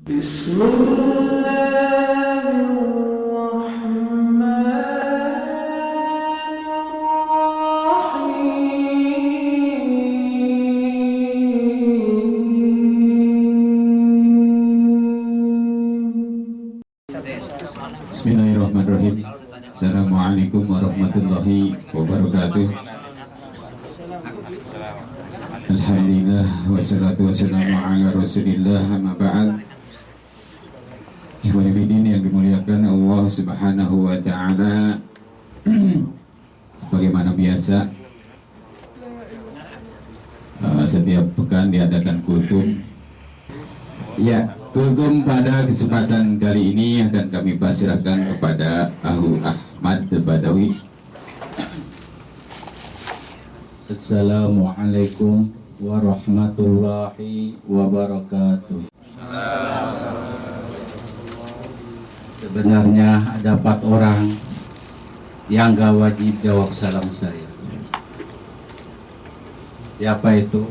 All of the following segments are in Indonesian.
Bismillahirrahmanirrahim. Assalamualaikum warahmatullahi wabarakatuh. Alhamdulillah wassalatu wassalamu ala rasulillah, amma ba'd. Ikhwan fillah yang dimuliakan Allah Subhanahu wa taala, sebagaimana biasa setiap pekan diadakan kultum. Ya, kultum pada kesempatan kali ini akan kami pasrahkan kepada Ahu Ahmad Badawi. Assalamualaikum warahmatullahi wabarakatuh. Sebenarnya ada 4 orang yang gak wajib jawab salam saya. Siapa itu?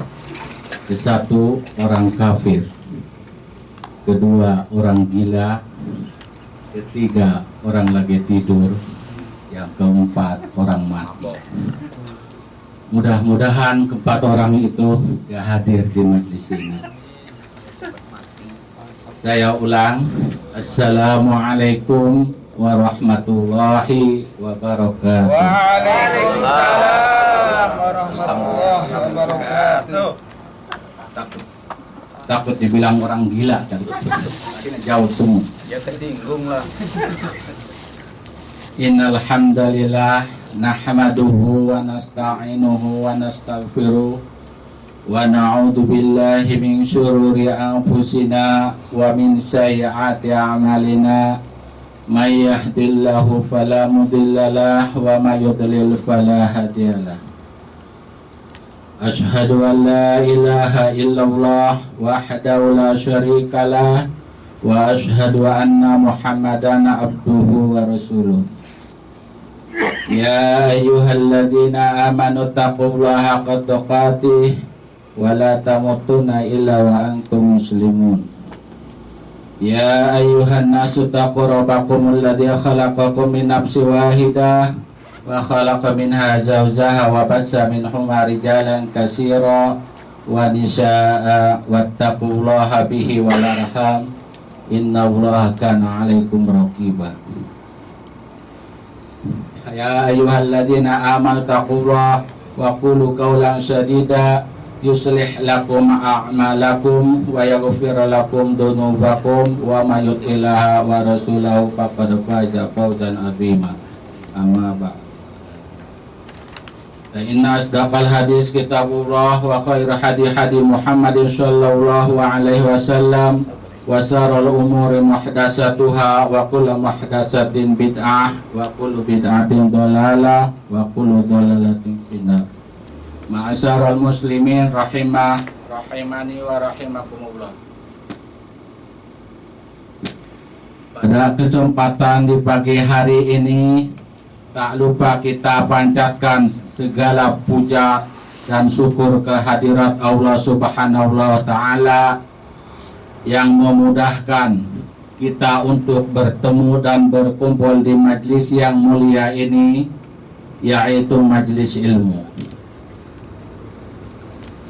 Ke-1 orang kafir, kedua orang gila, ketiga orang lagi tidur, yang keempat orang mati. Mudah-mudahan keempat orang itu gak hadir di majelis ini. Saya ulang, Assalamualaikum warahmatullahi wabarakatuh. Waalaikumsalam warahmatullahi wabarakatuh. Takut dibilang orang gila kan? Akhirnya jauh semua. Ya kesinggung lah. Innal hamdalillah nahmaduhu wa nasta'inuhu wa nastaghfiruh wa na'udzu billahi min syururi anfusina wa min sayyiati a'malina. May yahdihillahu fala mudhillalah wa may yudlil fala hadiyalah. Asyhadu an la ilaha illallah wahdahu la syarikalah wa asyhadu anna Muhammadan abduhu wa rasuluh. Ya ayyuhalladzina amanu taqullaha haqqa tuqatih wa la tamutunna illa wa antum muslimun. Ya ayyuhan nasu taqu rabbakumul ladzi khalaqakum min nafsin wahidah wa khalaqa minha zawjaha wa bassa minhuma rijalan katsira wa nisaa wattaqullaha bihi wal arham innallaha kana 'alaikum raqiba. Ya ayyuhalladzina amanu taqullaha wa qulu qawlan sadida yuslih lakum a'malakum wa yaghfir lakum dhunubakum wa may yuti'illah wa rasulahu faqad faza fawzan 'azima. Amma ba'd. Inna asdaqal hadis kitabullah wa khairu hadi Muhammadin sallallahu alaihi wasallam wa syarrul umuri muhdatsatuha wa kullu muhdatsatin bid'ah wa kullu bid'atin dhalalah wa kullu dhalalatin finnar. Ma'asyaral muslimin rahimani wa rahimakumullah. Pada kesempatan di pagi hari ini, tak lupa kita panjatkan segala puja dan syukur kehadirat Allah Subhanahu wa Ta'ala yang memudahkan kita untuk bertemu dan berkumpul di majlis yang mulia ini, yaitu majlis ilmu.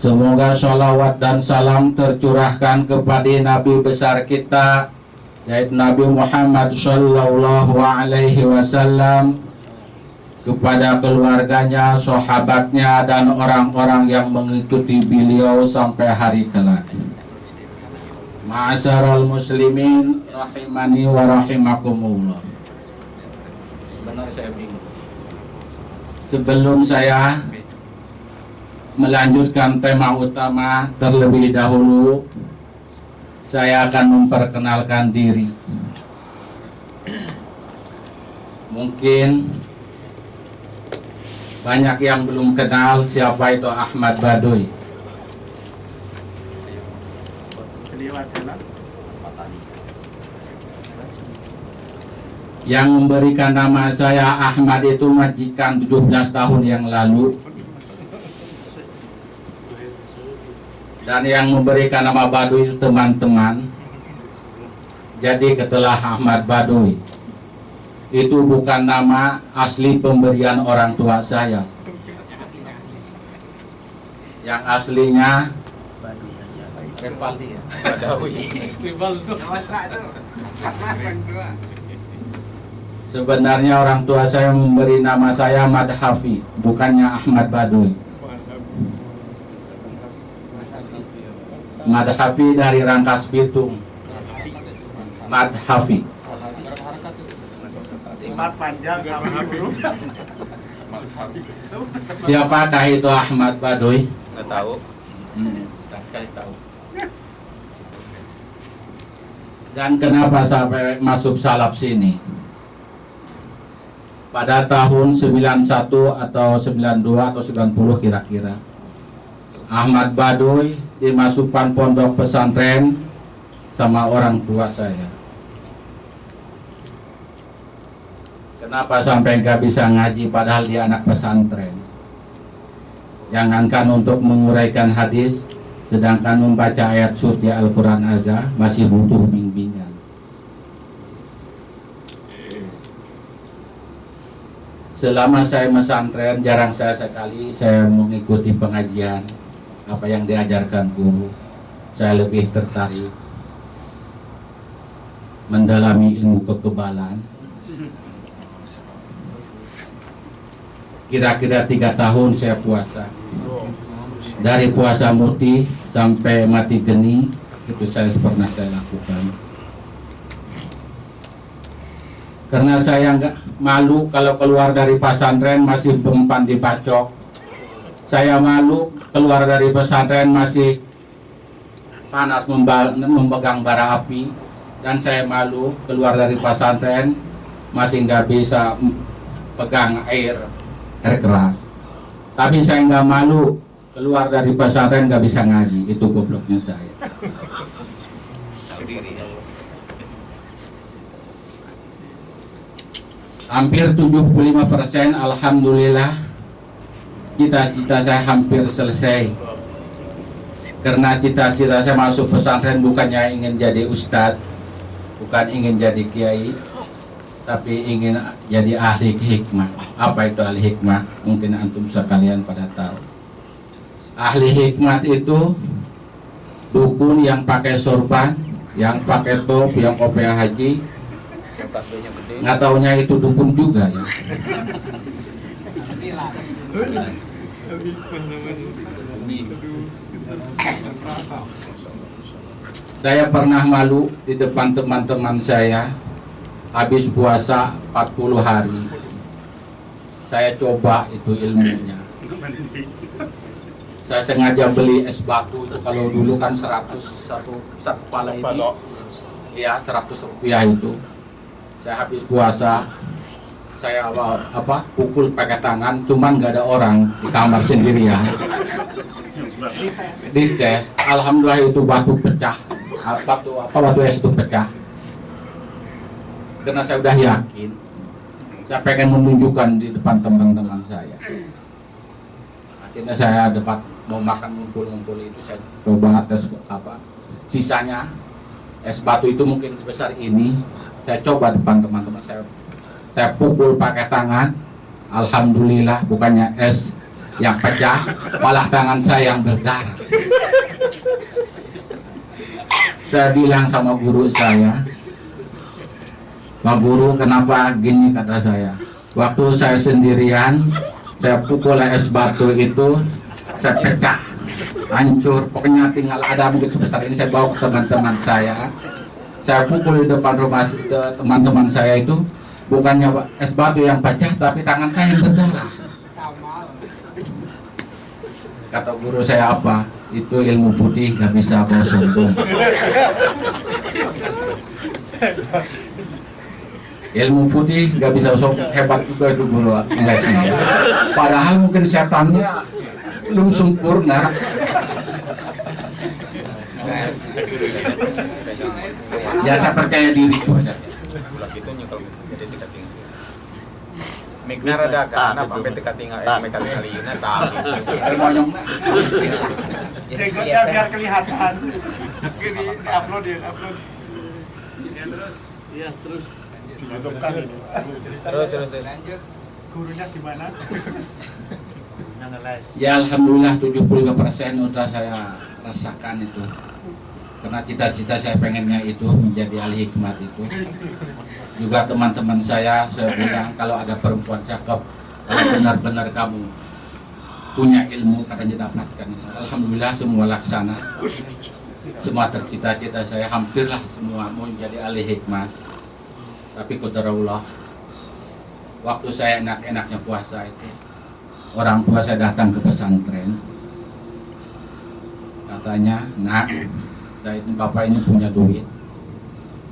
Semoga sholawat dan salam tercurahkan kepada Nabi besar kita, yaitu Nabi Muhammad sallallahu alaihi wasallam, kepada keluarganya, sahabatnya, dan orang-orang yang mengikuti beliau sampai hari kelak. Ma'asyaral muslimin rahimani wa rahimakumullah. Sebenarnya saya bingung. Sebelum saya melanjutkan tema utama, terlebih dahulu saya akan memperkenalkan diri. Mungkin banyak yang belum kenal siapa itu Ahmad Badawi. Yang memberikan nama saya Ahmad itu majikan 17 tahun yang lalu. Dan yang memberikan nama Badawi itu teman-teman. Jadi ketelah Ahmad Baduy itu bukan nama asli pemberian orang tua saya. Yang aslinya Rivaldi. Sebenarnya orang tua saya memberi nama saya Madhafi, bukannya Ahmad Baduy. Madhafi dari Rangkas Bitung. Madhafi. Siapakah itu Ahmad Baduy? Nggak tahu. Kasih tahu. Dan kenapa sampai masuk salaf sini? Pada tahun 91 atau 92 atau 90 kira-kira, Ahmad Baduy dimasukkan pondok pesantren sama orang tua saya. Kenapa sampai nggak bisa ngaji padahal dia anak pesantren? Jangankan untuk menguraikan hadis, sedangkan membaca ayat suci Al-Quran aja masih butuh bimbingan. Selama saya pesantren, jarang sekali saya mengikuti pengajian apa yang diajarkan guru. Saya lebih tertarik mendalami ilmu kekebalan. Kira-kira 3 tahun saya puasa. Dari puasa murti sampai mati geni, itu saya pernah saya lakukan. Karena saya nggak malu kalau keluar dari pesantren masih berempan di pacok. Saya malu keluar dari pesantren masih panas memegang bara api. Dan saya malu keluar dari pesantren masih nggak bisa pegang air keras. Tapi saya nggak malu keluar dari pesantren nggak bisa ngaji. Itu gobloknya saya. Hampir 75%, alhamdulillah, cita-cita saya hampir selesai. Karena cita-cita saya masuk pesantren bukannya ingin jadi ustadz, bukan ingin jadi kiai, tapi ingin jadi ahli hikmah. Apa itu ahli hikmah? Mungkin antum sekalian pada tahu. Ahli hikmah itu dukun yang pakai sorban, yang pakai top, yang kopiah haji. Nggak taunya itu dukun juga ya. Saya pernah malu di depan teman-teman saya habis puasa 40 hari. Saya coba itu ilmunya. Saya sengaja beli es batu itu, kalau dulu kan 100 satu kepala ini. Ya, 100 rupiah itu. Saya habis puasa, saya pukul pakai tangan, cuman nggak ada orang di kamar sendirian. Dites, alhamdulillah itu batu pecah, batu es itu pecah. Karena saya udah yakin, saya pengen menunjukkan di depan teman-teman saya. Akhirnya saya mau makan ngumpul-ngumpul itu, saya coba tes sisanya es batu itu mungkin sebesar ini. Saya coba depan teman-teman saya pukul pakai tangan, alhamdulillah bukannya es yang pecah, malah tangan saya yang berdarah. Saya bilang sama guru saya, Pak Guru, kenapa gini, kata saya. Waktu saya sendirian, saya pukul es batu itu, saya pecah, hancur, pokoknya tinggal ada mungkin sebesar ini. Saya bawa ke teman-teman saya pukul di depan rumah teman-teman saya itu, bukannya es batu yang pecah, tapi tangan saya yang berdarah. Kata guru saya apa? Itu ilmu putih, gak bisa bawa sombong. Ilmu putih gak bisa sombong, hebat juga itu guru lesnya. Padahal mungkin setannya belum sempurna. Ya saya percaya diri itu aja. Mikna rada kan apa sampai dekat tinggal mereka kalinya tahu. Jenggotnya biar kelihatan. Gini, di-upload. Iya, terus. Terus. Gurunya gimana? Ya alhamdulillah 75% udah saya rasakan itu. Karena cita-cita saya pengennya itu menjadi ahli hikmat itu. Juga teman-teman saya bilang kalau ada perempuan cakep, kalau benar-benar kamu punya ilmu katanya dapatkan. Alhamdulillah semua laksana. Semua tercita-cita saya hampirlah semua mau menjadi ahli hikmat. Tapi qadarullah, waktu saya enak-enaknya puasa itu, orang tua saya datang ke pesantren. Katanya, nak, saya ini bapak ini punya duit,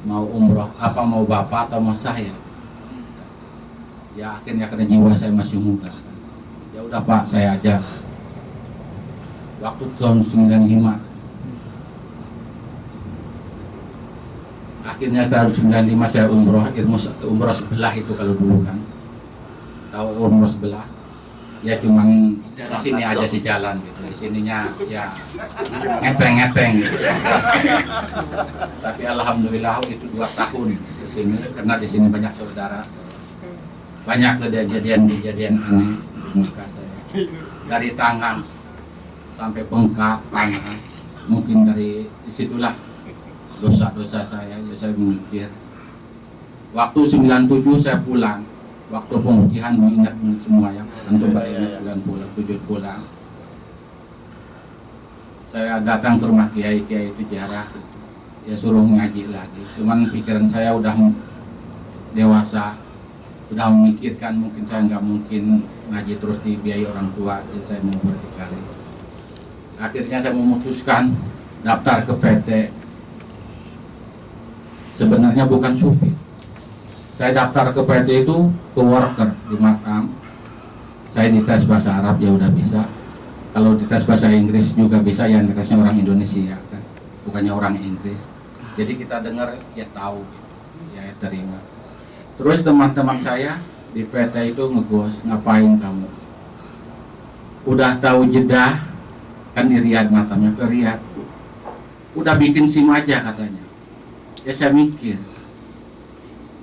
mau umroh, apa mau bapak atau mau saya? Ya akhirnya karena jiwa saya masih muda. Ya udah pak, saya ajak. Waktu tahun 95. Akhirnya tahun 95 saya umroh sebelah itu kalau dulu kan. Tahu umroh sebelah? Ya cuman di sini aja sih jalan gitu. Di sininya ya ngepeng-ngepeng gitu. Tapi alhamdulillah itu 2 tahun di sini karena di sini banyak saudara. Banyak kejadian-kejadian aneh di muka saya. Dari tangan sampai bengkak panas. Mungkin dari disitulah dosa-dosa saya. Ya saya memikir. Waktu 97 saya pulang. Waktu pemutihan mengingat semua yang tentu beringat pulang 7 pulang. Saya datang ke rumah kiai itu jarak, ya suruh ngaji lagi. Cuman pikiran saya udah dewasa, udah memikirkan mungkin saya nggak mungkin ngaji terus dibiayai orang tua, jadi saya mau berkali. Akhirnya saya memutuskan daftar ke PT. Sebenarnya bukan supir. Saya daftar ke PT itu ke worker di Makam. Saya dites bahasa Arab ya udah bisa. Kalau dites bahasa Inggris juga bisa, yang tesnya orang Indonesia kan, bukannya orang Inggris. Jadi kita dengar ya tahu, ya terima. Terus teman-teman saya di PT itu ngegos, ngapain kamu? Udah tahu Jeddah kan di Riyadh, matamnya ke Riyadh. Udah bikin SIM aja katanya. Ya saya mikir.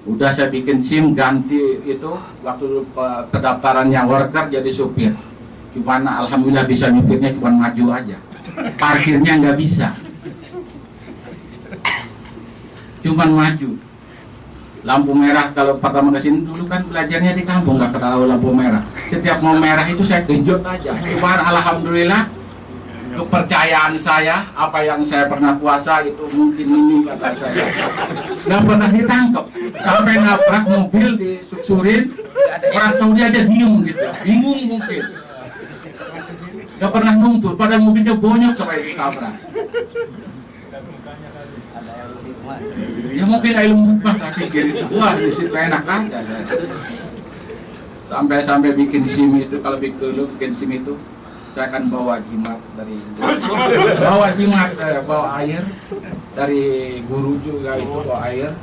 Udah saya bikin SIM, ganti itu waktu pendaftarannya worker jadi supir. Cuman alhamdulillah bisa nyupirnya cuma maju aja. Parkirnya nggak bisa. Cuman maju. Lampu merah kalau pertama kesini dulu kan belajarnya di kampung nggak kenal lampu merah. Setiap mau merah itu saya genjot aja. Cuman alhamdulillah kepercayaan saya, apa yang saya pernah puasa itu mungkin ini kata saya. Nggak pernah ditangkap. Sampai nabrak mobil disuksurin, orang Saudi aja diem gitu, bingung mungkin. Nggak pernah nuntut, padahal mobilnya bonyok sampai ditabrak. Ya mungkin ilmu hikmah tapi gitu. Wah di situ enak aja. Sampai bikin SIM itu, kalau bikin SIM itu saya akan bawa jimat dari bawa air dari guru juga itu, bawa air.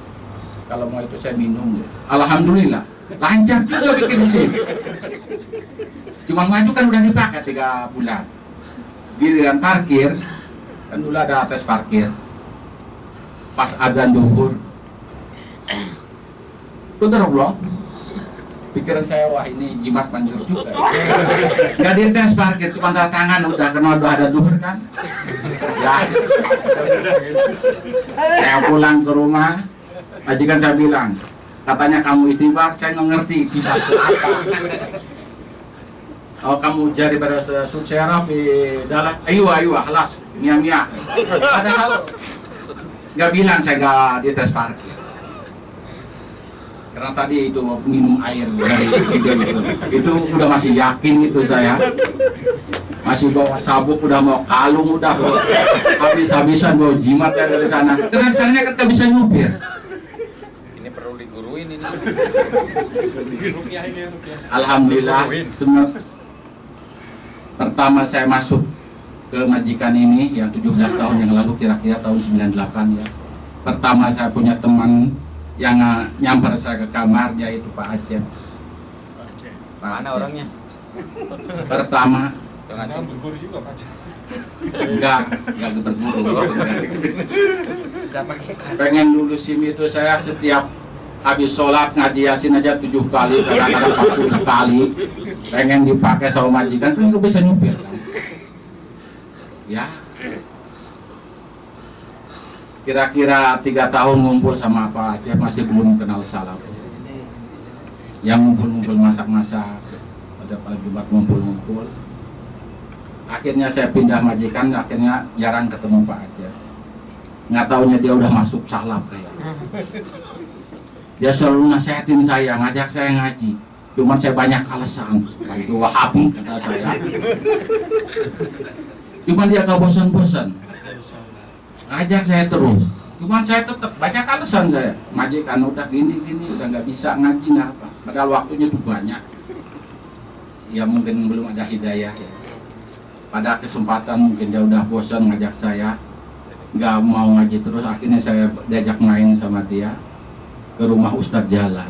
Kalau mau itu saya minum. Alhamdulillah lancar juga bikin SIM. Cuma maju kan udah dipakai 3 bulan. Giliran parkir kan dulu ada tes parkir. Pas adzan zuhur, qadarullah, pikiran saya wah ini jimat manjur juga. Gak dites parkir, cuma tanda tangan udah kenal udah ada zuhur kan. Ya, saya pulang ke rumah, majikan saya bilang, katanya kamu itibar, saya nggak ngerti itibar itu apa. Oh kamu jari pada suceraf di dalam, ayo halas, mia. Padahal nggak bilang saya nggak dites parkir. Karena tadi itu minum air dari itu udah masih yakin itu saya. Masih bawa sabuk, udah mau kalung, udah habis-habisan bawa jimat ya dari sana. Karena di sana kan nggak bisa nyupir. Ini perlu diguruin ini. Alhamdulillah, semua pertama saya masuk ke majikan ini yang 17 tahun yang lalu, kira-kira tahun 98 ya. Pertama saya punya teman yang nyamper saya ke kamarnya itu Pak Aceh. Mana orangnya? Pertama Enggak berguru. Pengen dulu SIM itu saya setiap habis sholat ngaji Yasin aja 7 kali, kadang-kadang 40 kali. Pengen dipakai sama majikan, kan bisa nyupir kan? Ya. Kira-kira 3 tahun ngumpul sama Pak Aceh masih belum kenal salaf. Yang ngumpul-ngumpul masak-masak, pada pada Jumat ngumpul-ngumpul. Akhirnya saya pindah majikan, akhirnya jarang ketemu Pak Aceh. Nggak taunya dia udah masuk salaf kayak. Dia selalu nasihatin saya, ngajak saya ngaji. Cuman saya banyak alasan, itu Wahabi kata saya. Cuman dia gak bosan-bosan, ngajak saya terus. Cuman saya tetap banyak alasan saya. Majikan udah gini-gini, udah nggak bisa ngaji nggak apa. Padahal waktunya tuh banyak. Ya mungkin belum ada hidayah ya. Pada kesempatan mungkin dia udah bosan ngajak saya, nggak mau ngaji terus. Akhirnya saya diajak main sama dia ke rumah Ustadz Jalal.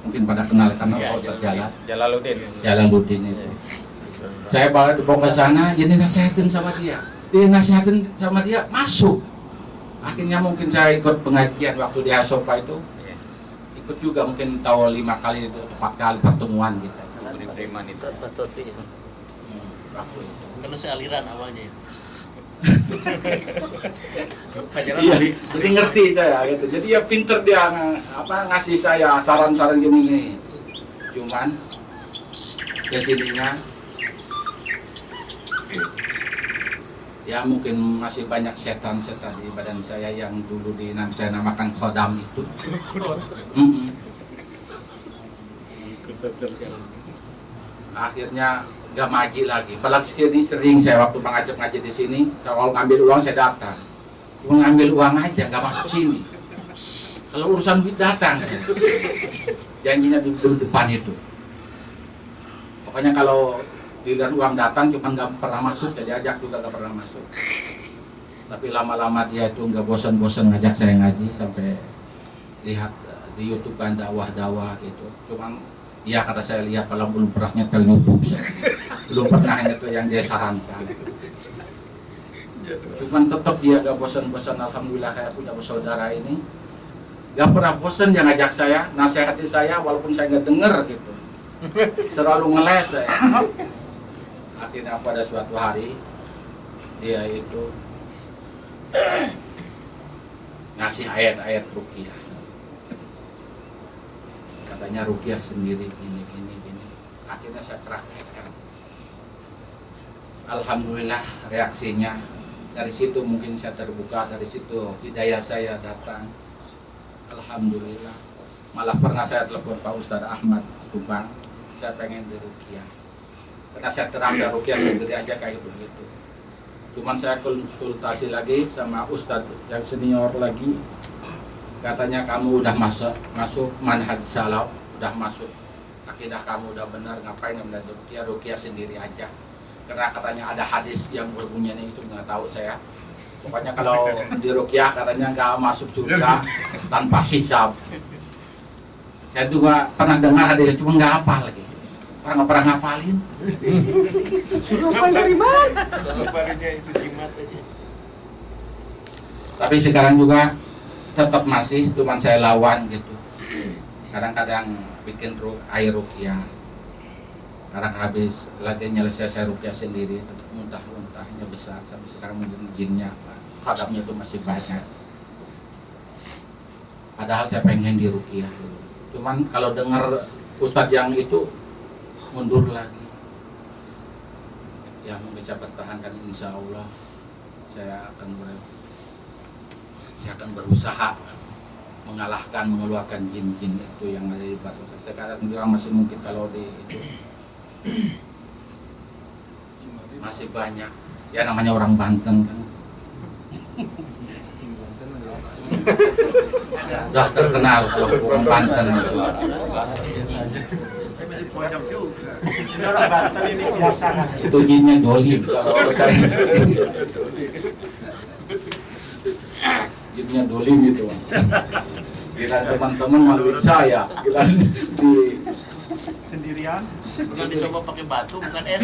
Mungkin pada kenal kan Ustadz Jalal. Jalaluddin itu. Saya bawa ke sana, jadi nasihatin sama dia. Dia nasihatin sama dia, masuk. Akhirnya mungkin saya ikut pengajian waktu di Asopa itu. Ikut juga mungkin tahu 5 kali, 4 kali pertemuan gitu. Waktu itu. Karena sealiran awalnya ya. Iya, jadi ngerti saya gitu. Jadi ya pinter dia ngasih saya saran-saran gini. Cuman kesininya ya mungkin masih banyak setan-setan di badan saya yang dulu saya namakan khodam itu. Akhirnya gak maji lagi. Padahal sering saya waktu Bang Acep ngaji di sini, kalau ngambil uang saya datang. Cuma ngambil uang aja, gak masuk sini. Kalau urusan duit datang saya. Janjinya di depan itu. Pokoknya kalau dan uang datang cuma nggak pernah masuk, jadi ajak juga nggak pernah masuk. Tapi lama-lama dia itu nggak bosan-bosan ngajak saya ngaji, sampai lihat di YouTube kan dakwah-dakwah gitu. Cuman ya kata saya lihat kalau belum pernah nyetel YouTube saya. Belum pernah nyetel yang dia sarankan. Cuman tetap dia nggak bosan-bosan. Alhamdulillah saya punya saudara ini nggak pernah bosan dia ngajak saya, nasihati saya walaupun saya nggak denger gitu. Selalu ngeles saya. Akhirnya pada suatu hari dia itu ngasih ayat-ayat ruqyah. Katanya ruqyah sendiri gini. Akhirnya saya praktekkan. Alhamdulillah reaksinya dari situ mungkin saya terbuka, dari situ hidayah saya datang. Alhamdulillah. Malah pernah saya telepon Pak Ustadz Ahmad Subang, saya pengen di ruqyah. Karena saya terasa ruqyah sendiri aja kayak begitu. Cuman saya konsultasi lagi sama Ustadz yang senior lagi. Katanya kamu udah masuk manhaj salaf, udah masuk akidah kamu udah benar, ngapain nggak ruqyah? Ruqyah sendiri aja. Karena katanya ada hadis yang berbunyinya itu nggak tahu saya. Pokoknya kalau di ruqyah katanya nggak masuk surga tanpa hisab. Saya juga pernah dengar hadis, cuma nggak hafal lagi. Orang nggak pernah ngapalin. Suruh hafal dari mana? Hafalnya itu jimat aja. Tapi sekarang juga tetap masih, cuman saya lawan gitu. Kadang-kadang bikin air ruqyah. Kadang habis lagi nyelesai saya ruqyah sendiri, tetap muntah-muntahnya besar sampai sekarang mungkin jinnya, kadangnya itu masih banyak. Padahal saya pengen di ruqyah. Cuman kalau dengar ustadz yang itu mundur lagi. Ya mungkin saya pertahankan, insya Allah saya akan berusaha mengeluarkan jin-jin itu yang ada di badan saya. Sekarang juga masih mungkin kalau di itu masih banyak. Ya namanya orang Banten kan. Udah terkenal kalau orang Banten itu. Orang Banten ini biasa. Itu jinnya dolim kalau saya. Jinnya dolim itu. Gila teman-teman maluin saya. Gila di Sendirian Kasihan. Bukan dicoba pakai batu, bukan es.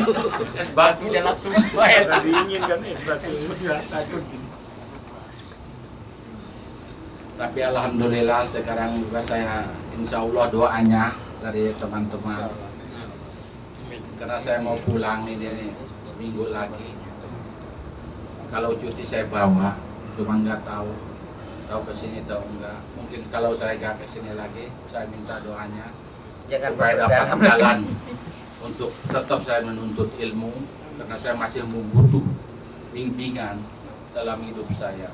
Es batu dia langsung air. Dingin kan es batu. Takut. Tapi alhamdulillah sekarang juga saya insya Allah doanya dari teman-teman. Karena saya mau pulang ini seminggu lagi. Kalau cuti saya bawa, cuma nggak tahu kesini atau enggak. Mungkin kalau saya nggak kesini lagi, saya minta doanya supaya dapat jalan untuk tetap saya menuntut ilmu, karena saya masih membutuh bimbingan dalam hidup saya.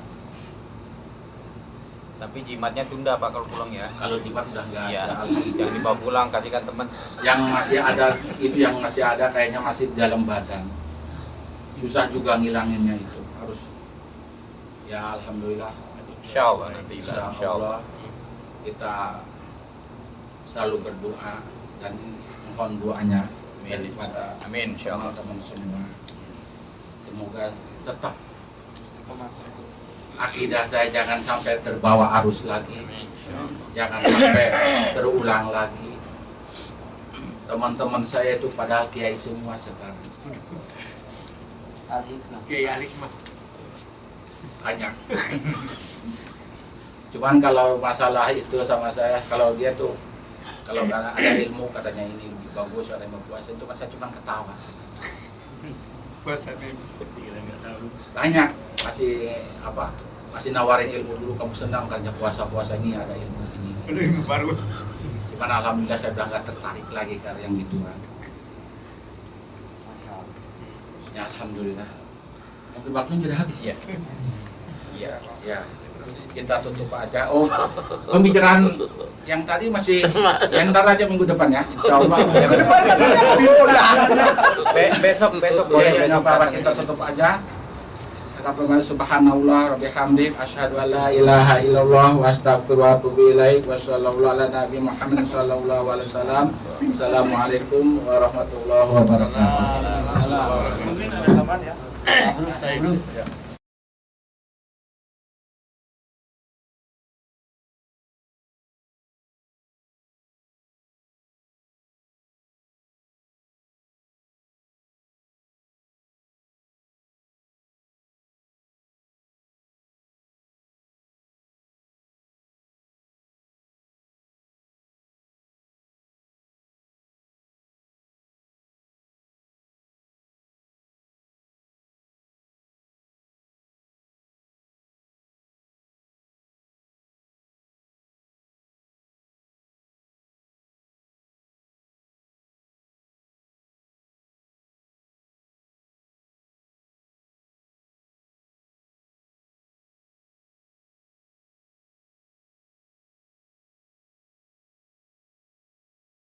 Tapi jimatnya tunda Pak kalau pulang ya. Kalau jimat udah nggak Iya. ada. Yang dibawa pulang kasihkan teman. Yang masih ada itu, yang masih ada kayaknya masih di dalam badan. Susah juga ngilanginnya itu, harus ya alhamdulillah. Insyaallah nanti. Insya Allah kita selalu berdoa dan mohon doanya daripada Amin insyaallah. teman-teman semua. Semoga tetap akidah saya jangan sampai terbawa arus lagi, jangan sampai terulang lagi. Teman-teman saya itu padahal kiai semua sekarang. Kiai Alik mah. Banyak. Cuman kalau masalah itu sama saya, kalau dia tuh kalau ada ilmu katanya ini lebih bagus, ada yang mau puasa, cuma saya cuma ketawa. Puasanya kita nggak tahu. Banyak masih nawarin ilmu dulu, kamu senang karena puasa ini ada ilmu ini. Udah ilmu baru. Cuman alhamdulillah saya udah nggak tertarik lagi ke yang gituan. Ya alhamdulillah. Mungkin waktunya sudah habis ya. Iya, ya. Kita tutup aja. Oh, pembicaraan yang tadi masih yang ntar aja minggu depan ya, insya Allah. Besok Boleh, boleh nggak apa-apa, kita tutup aja. Subhanallah rabbil hamdi asyhadu an la ilaha illallah wa astaghfiru wa atubu ilaik wa sallallahu ala nabi Muhammad sallallahu alaihi wasallam. Assalamualaikum warahmatullahi wabarakatuh. Mungkin ada tambahan ya.